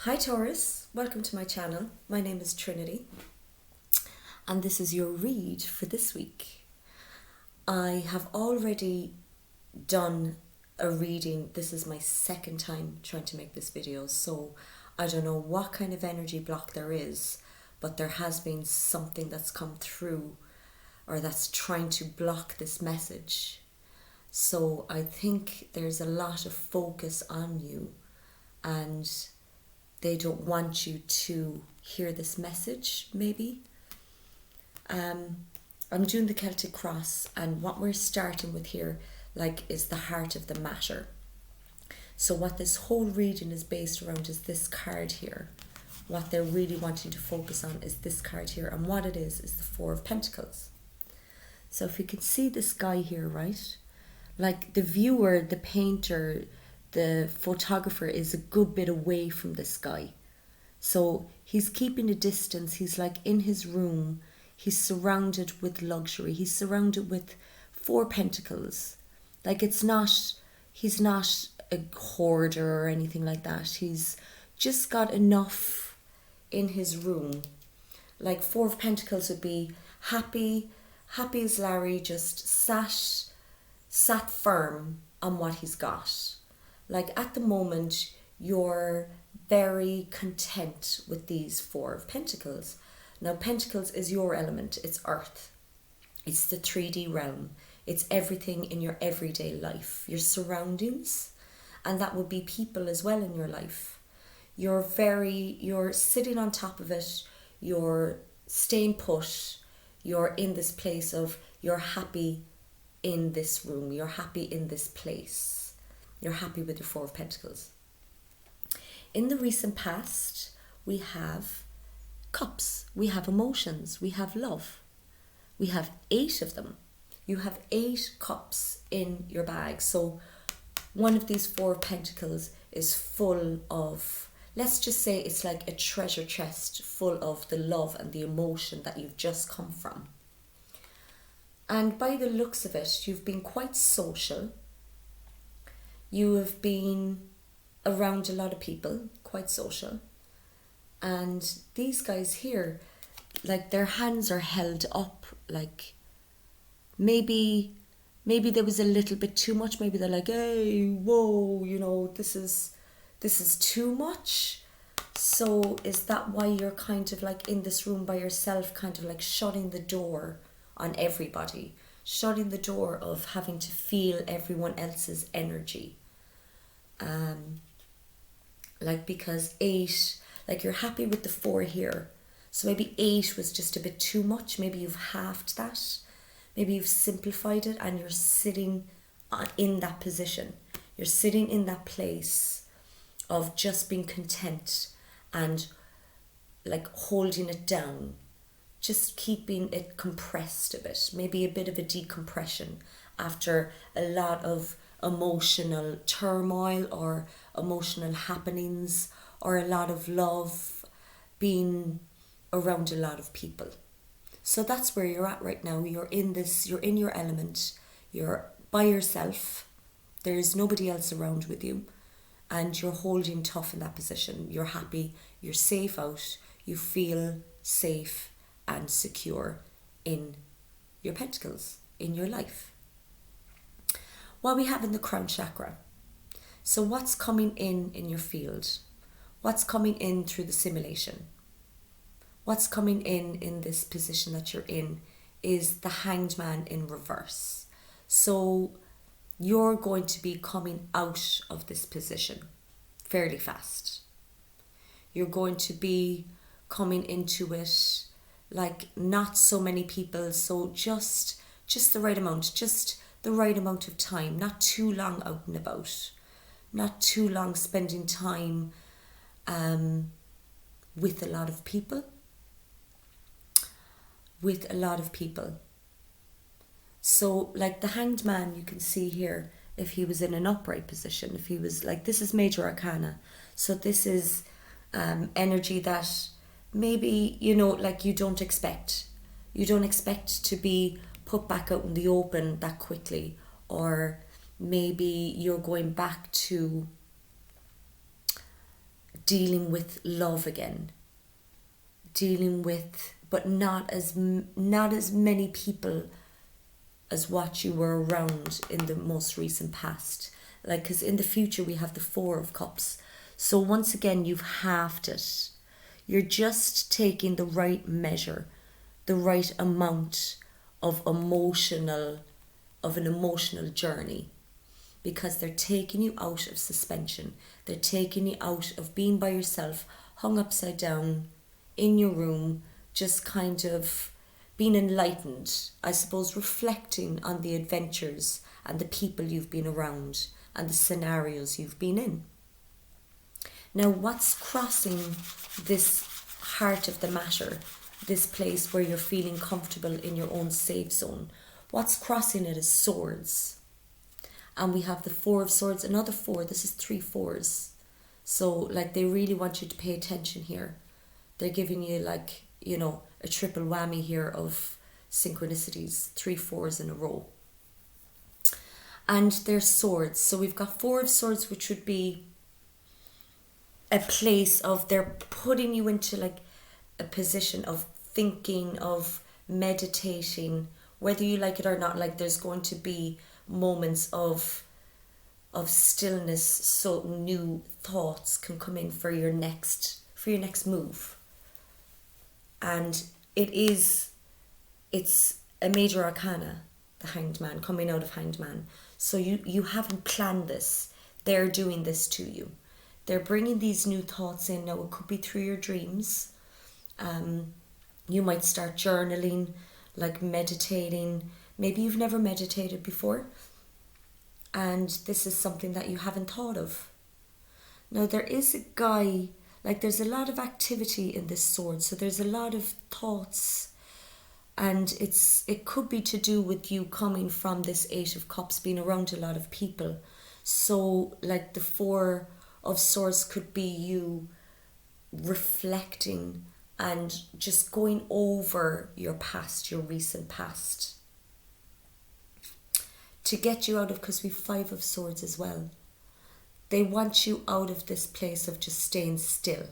Hi Taurus, welcome to my channel. My name is Trinity and this is your read for this week. I have already done a reading. This is my second time trying to make this video, so I don't know what kind of energy block there is, but there has been something that's come through or that's trying to block this message. So I think there's a lot of focus on you and they don't want you to hear this message, maybe. I'm doing the Celtic cross, and what we're starting with here is the heart of the matter. So what this whole reading is based around is this card here. What they're really wanting to focus on is this card here, and what it is the Four of Pentacles. So if you can see this guy here, right? Like the viewer, the painter, the photographer is a good bit away from this guy. So he's keeping a distance. He's like in his room. He's surrounded with luxury. He's surrounded with Four Pentacles. Like he's not a hoarder or anything like that. He's just got enough in his room. Like Four of Pentacles would be happy as Larry, just sat firm on what he's got. Like at the moment, you're very content with these Four of Pentacles. Now, Pentacles is your element. It's earth. It's the 3D realm. It's everything in your everyday life, your surroundings, and that would be people as well in your life. You're sitting on top of it. You're staying put. You're in this place of you're happy in this room. You're happy in this place. You're happy with your Four of Pentacles. In the recent past, we have cups, we have emotions, we have love. We have 8 of them. You have 8 cups in your bag. So one of these Four of Pentacles is full of, let's just say it's like a treasure chest full of the love and the emotion that you've just come from. And by the looks of it, you've been quite social. You have been around a lot of people, quite social. And these guys here, like their hands are held up, like maybe there was a little bit too much. Maybe they're like, hey, whoa, this is too much. So is that why you're kind of like in this room by yourself, kind of like shutting the door on everybody, shutting the door of having to feel everyone else's energy? Because 8, like you're happy with the 4 here. So maybe 8 was just a bit too much. Maybe you've halved that. Maybe you've simplified it and you're sitting in that position. You're sitting in that place of just being content and like holding it down. Just keeping it compressed a bit. Maybe a bit of a decompression after a lot of emotional turmoil or emotional happenings or a lot of love, being around a lot of people. So that's where you're at right now. You're in your element. You're by yourself. There's nobody else around with you, and you're holding tough in that position. You're happy. You're safe out. You feel safe and secure in your pentacles, in your life. What we have in the crown chakra. So what's coming in your field? What's coming in through the simulation? What's coming in this position that you're in is the Hanged Man in reverse. So you're going to be coming out of this position fairly fast. You're going to be coming into it like not so many people, so just the right amount, just the right amount of time, not too long out and about, not too long spending time with a lot of people. So like the Hanged Man, you can see here, if he was in an upright position, if he was like, this is Major Arcana. So this is energy that maybe, like you don't expect. You don't expect to be put back out in the open that quickly, or maybe you're going back to dealing with love again, dealing with, but not as many people as what you were around in the most recent past. Like, because in the future we have the Four of Cups. So once again, you've halved it. You're just taking the right measure, the right amount of an emotional journey, because they're taking you out of suspension. They're taking you out of being by yourself, hung upside down in your room, just kind of being enlightened, I suppose, reflecting on the adventures and the people you've been around and the scenarios you've been in. Now, what's crossing this heart of the matter, this place where you're feeling comfortable in your own safe zone? What's crossing it is swords. And we have the Four of Swords, another four. This is 3 fours. So, like, they really want you to pay attention here. They're giving you, like, you know, a triple whammy here of synchronicities, 3 fours in a row. And they're swords. So we've got 4 of Swords, which would be a place of, they're putting you into like a position of thinking, of meditating, whether you like it or not. Like, there's going to be moments of stillness, so new thoughts can come in for your next move. And it's a major arcana, the Hanged Man, coming out of Hanged Man. So you haven't planned this. They're doing this to you. They're bringing these new thoughts in. Now, it could be through your dreams. You might start journaling, like meditating. Maybe you've never meditated before, and this is something that you haven't thought of. Now, there is a guy, like, there's a lot of activity in this sword, so there's a lot of thoughts, and it could be to do with you coming from this 8 of Cups, being around a lot of people. So, like, the 4 of Swords could be you reflecting and just going over your past, your recent past, to get you out of, because we've 5 of Swords as well. They want you out of this place of just staying still.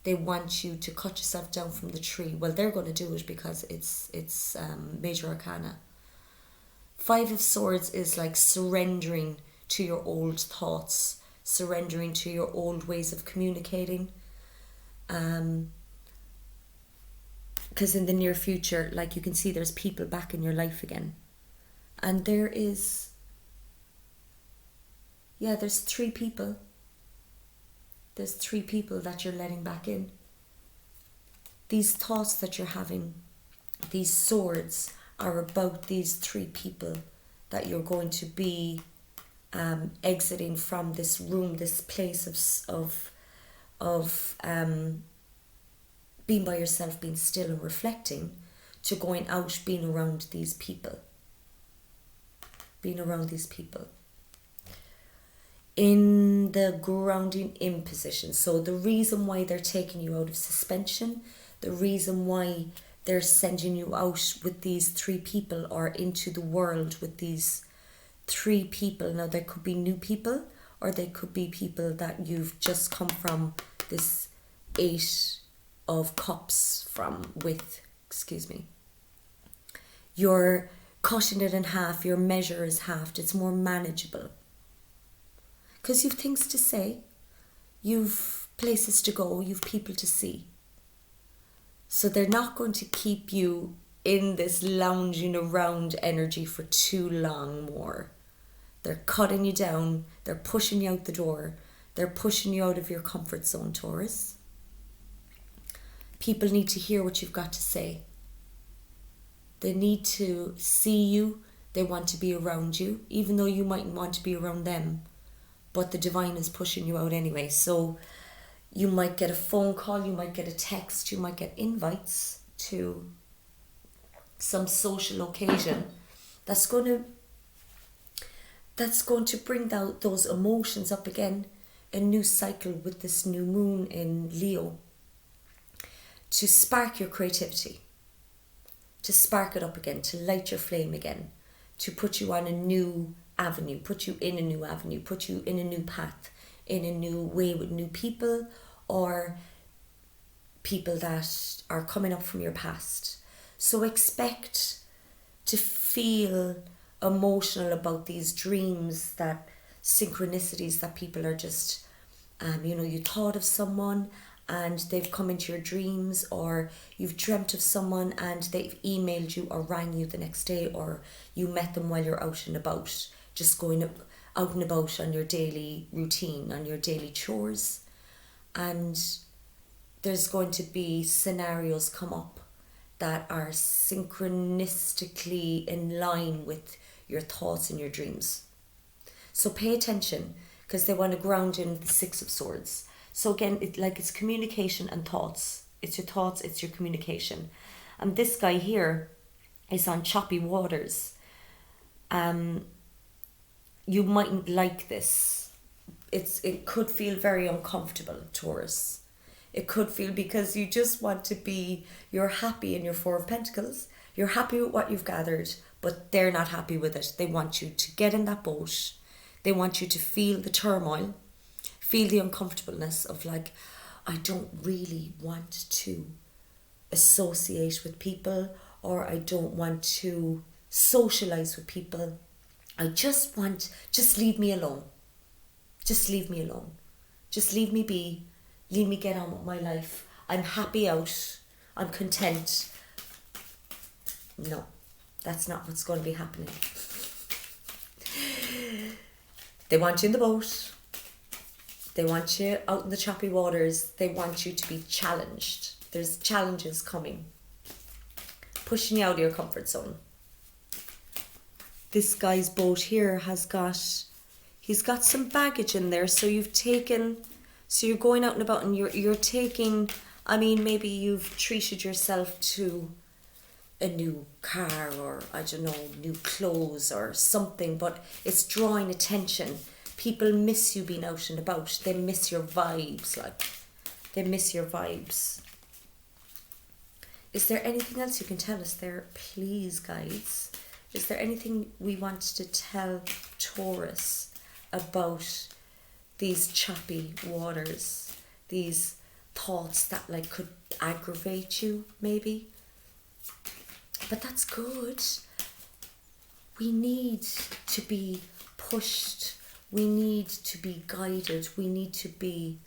They want you to cut yourself down from the tree. Well, they're going to do it because it's major arcana. 5 of Swords is like surrendering to your old thoughts, surrendering to your old ways of communicating. Because in the near future, like, you can see there's people back in your life again. And there's 3 people. There's 3 people that you're letting back in. These thoughts that you're having, these swords, are about these 3 people that you're going to be exiting from this room, this place of being by yourself, being still and reflecting, to going out, being around these people. In the grounding in position. So the reason why they're taking you out of suspension, the reason why they're sending you out with these 3 people, or into the world with these 3 people. Now, there could be new people, or they could be people that you've just come from this 8 of Cups with. You're cutting it in half. Your measure is halved. It's more manageable. Because you've things to say, you've places to go, you've people to see. So they're not going to keep you in this lounging around energy for too long more. They're cutting you down, they're pushing you out the door, they're pushing you out of your comfort zone, Taurus. People need to hear what you've got to say. They need to see you, they want to be around you, even though you mightn't want to be around them. But the divine is pushing you out anyway. So you might get a phone call, you might get a text, you might get invites to some social occasion that's going to bring out those emotions up again. A new cycle with this new moon in Leo, to spark your creativity, to spark it up again, to light your flame again, to put you on a new avenue, put you in a new avenue, put you in a new path, in a new way with new people, or people that are coming up from your past. So expect to feel emotional about these dreams, that synchronicities that people are just, you thought of someone and they've come into your dreams, or you've dreamt of someone and they've emailed you or rang you the next day, or you met them while you're out and about, just going out and about on your daily routine, on your daily chores. And there's going to be scenarios come up that are synchronistically in line with your thoughts and your dreams. So pay attention, because they want to ground in the Six of Swords. So again, it's communication and thoughts. It's your thoughts, it's your communication. And this guy here is on choppy waters. You mightn't like this. It could feel very uncomfortable, Taurus. It could feel, because you just want to be, you're happy in your Four of Pentacles. You're happy with what you've gathered, but they're not happy with it. They want you to get in that boat. They want you to feel the turmoil, feel the uncomfortableness of like, I don't really want to associate with people, or I don't want to socialize with people. I just leave me alone. Just leave me alone. Just leave me be. Leave me get on with my life. I'm happy out. I'm content. No, that's not what's going to be happening. They want you in the boat. They want you out in the choppy waters. They want you to be challenged. There's challenges coming, pushing you out of your comfort zone. This guy's boat here he's got some baggage in there. So you're going out and about, and you're taking, maybe you've treated yourself to a new car, or I don't know, new clothes or something, but it's drawing attention. People miss you being out and about. They miss your vibes, they miss your vibes. Is there anything else you can tell us there, please, guys? Is there anything we want to tell Taurus about these choppy waters, these thoughts that could aggravate you, maybe? But that's good. We need to be pushed. We need to be guided. We need to be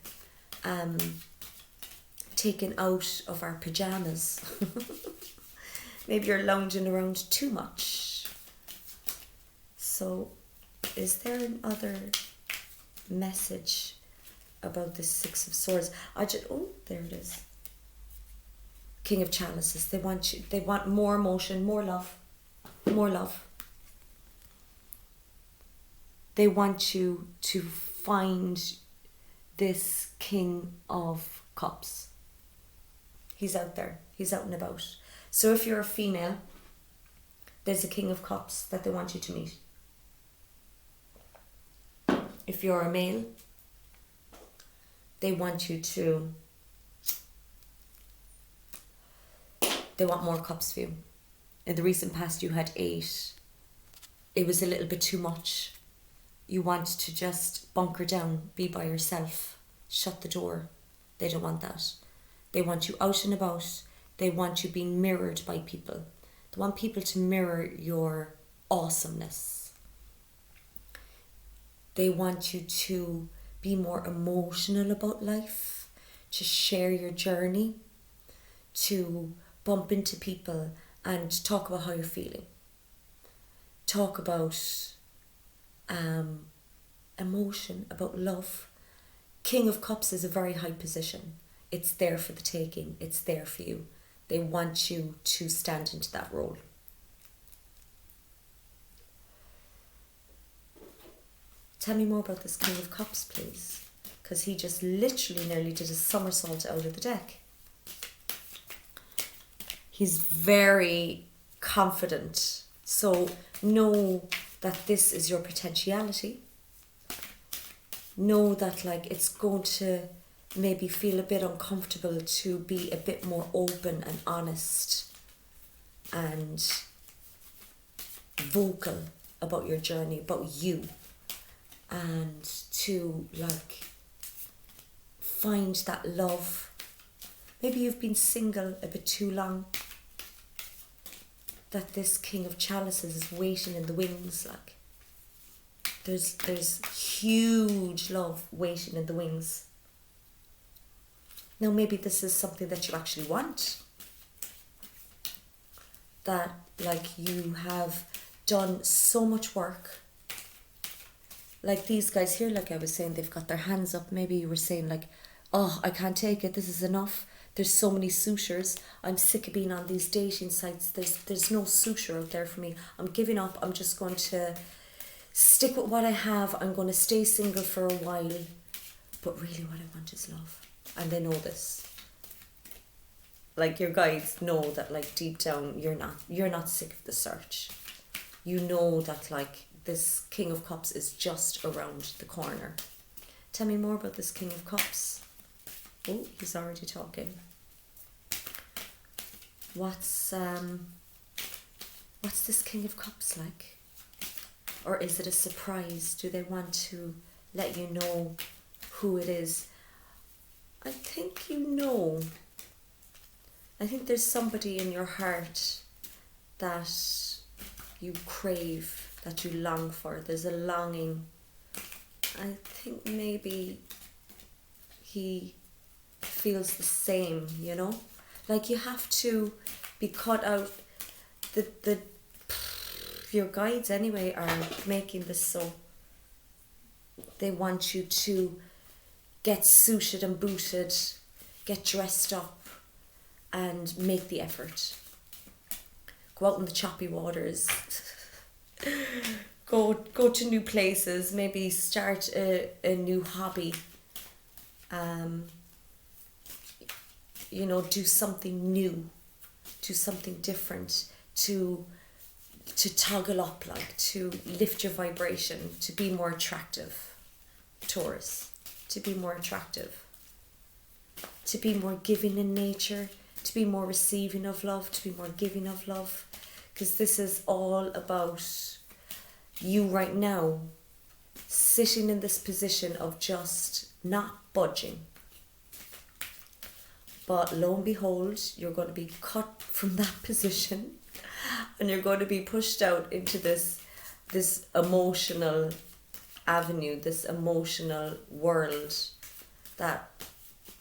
taken out of our pajamas. Maybe you're lounging around too much. So, is there another message about the Six of Swords? There it is. King of Chalices. They want more emotion, more love. They want you to find this King of Cups. He's out there. He's out and about. So if you're a female, there's a King of Cups that they want you to meet. If you're a male, they want more cups for you. In the recent past, you had 8. It was a little bit too much. You want to just bunker down, be by yourself, shut the door. They don't want that. They want you out and about. They want you being mirrored by people. They want people to mirror your awesomeness. They want you to be more emotional about life, to share your journey, to bump into people and talk about how you're feeling. Talk about emotion, about love. King of Cups is a very high position. It's there for the taking. It's there for you. They want you to stand into that role. Tell me more about this King of Cups, please. Because he just literally nearly did a somersault out of the deck. He's very confident. So know that this is your potentiality. Know that it's going to maybe feel a bit uncomfortable to be a bit more open and honest and vocal about your journey, about you, and to find that love. Maybe you've been single a bit too long. That this King of Chalices is waiting in the wings, like. There's huge love waiting in the wings. Now maybe this is something that you actually want. That like you have done so much work. Like these guys here, like I was saying, they've got their hands up. Maybe you were saying like, oh, I can't take it. This is enough. There's so many suitors. I'm sick of being on these dating sites. There's no suitor out there for me. I'm giving up. I'm just going to stick with what I have. I'm going to stay single for a while. But really what I want is love. And they know this. Like your guides know that like deep down you're not sick of the search. You know that like this King of Cups is just around the corner. Tell me more about this King of Cups. Oh, he's already talking. What's this King of Cups like? Or is it a surprise? Do they want to let you know who it is? I think you know. I think there's somebody in your heart that you crave, that you long for. There's a longing. I think maybe he feels the same, you know? Like you have to be cut out. Your guides anyway are making this so they want you to get suited and booted, get dressed up and make the effort. Go out in the choppy waters. Go to new places, maybe start a new hobby. You know, do something new, do something different, to toggle up, like to lift your vibration, to be more attractive, Taurus, to be more attractive, to be more giving in nature, to be more receiving of love, to be more giving of love, because this is all about you right now sitting in this position of just not budging. But lo and behold, you're going to be cut from that position and you're going to be pushed out into this emotional avenue, this emotional world that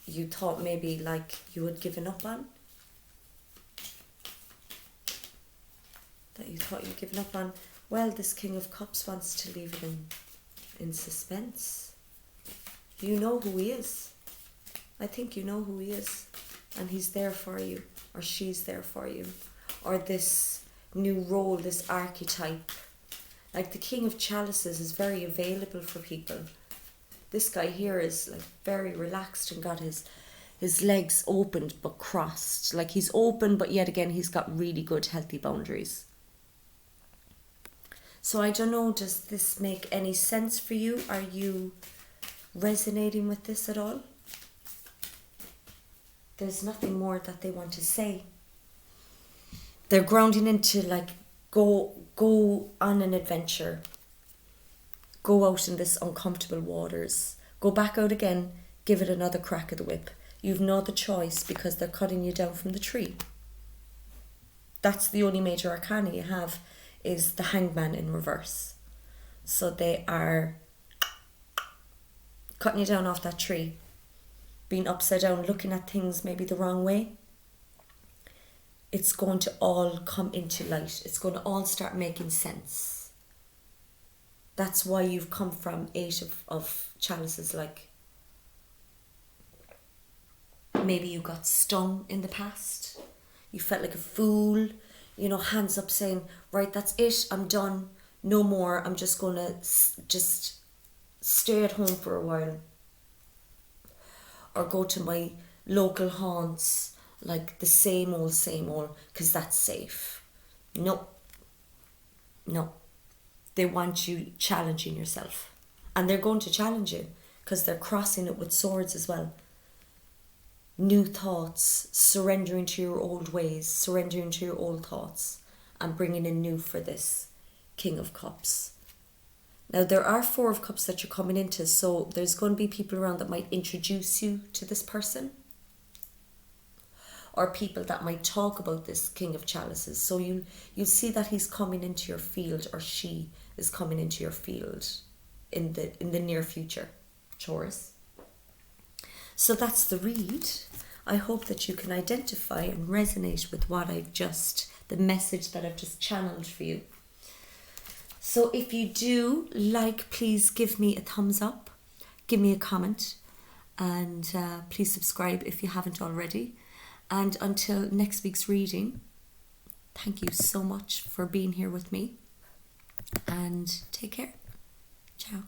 you thought maybe like you had given up on. That you thought you'd given up on. Well, this King of Cups wants to leave it in suspense. You know who he is. I think you know who he is. And he's there for you. Or she's there for you. Or this new role, this archetype. Like the King of Chalices is very available for people. This guy here is like very relaxed and got his legs opened but crossed. Like he's open, but yet again he's got really good healthy boundaries. So I don't know, does this make any sense for you? Are you resonating with this at all? There's nothing more that they want to say. They're grounding into like go on an adventure. Go out in this uncomfortable waters. Go back out again, give it another crack of the whip. You've no other choice because they're cutting you down from the tree. That's the only major arcana you have, is the Hangman in reverse. So they are cutting you down off that tree, being upside down, looking at things maybe the wrong way. It's going to all come into light. It's going to all start making sense. That's why you've come from 8 of chalices. Like maybe you got stung in the past. You felt like a fool. You know, hands up saying, right, that's it. I'm done. No more. I'm just going to just stay at home for a while. Or go to my local haunts, like the same old, because that's safe. No. They want you challenging yourself. And they're going to challenge you because they're crossing it with swords as well. New thoughts, surrendering to your old ways, surrendering to your old thoughts, and bringing in new for this King of Cups. Now, there are Four of Cups that you're coming into, so there's going to be people around that might introduce you to this person, or people that might talk about this King of Chalices. So you see that he's coming into your field, or she is coming into your field in the near future, Taurus. So that's the read. I hope that you can identify and resonate with the message that I've just channeled for you. So if you do please give me a thumbs up, give me a comment, and please subscribe if you haven't already. And until next week's reading, thank you so much for being here with me, and take care. Ciao.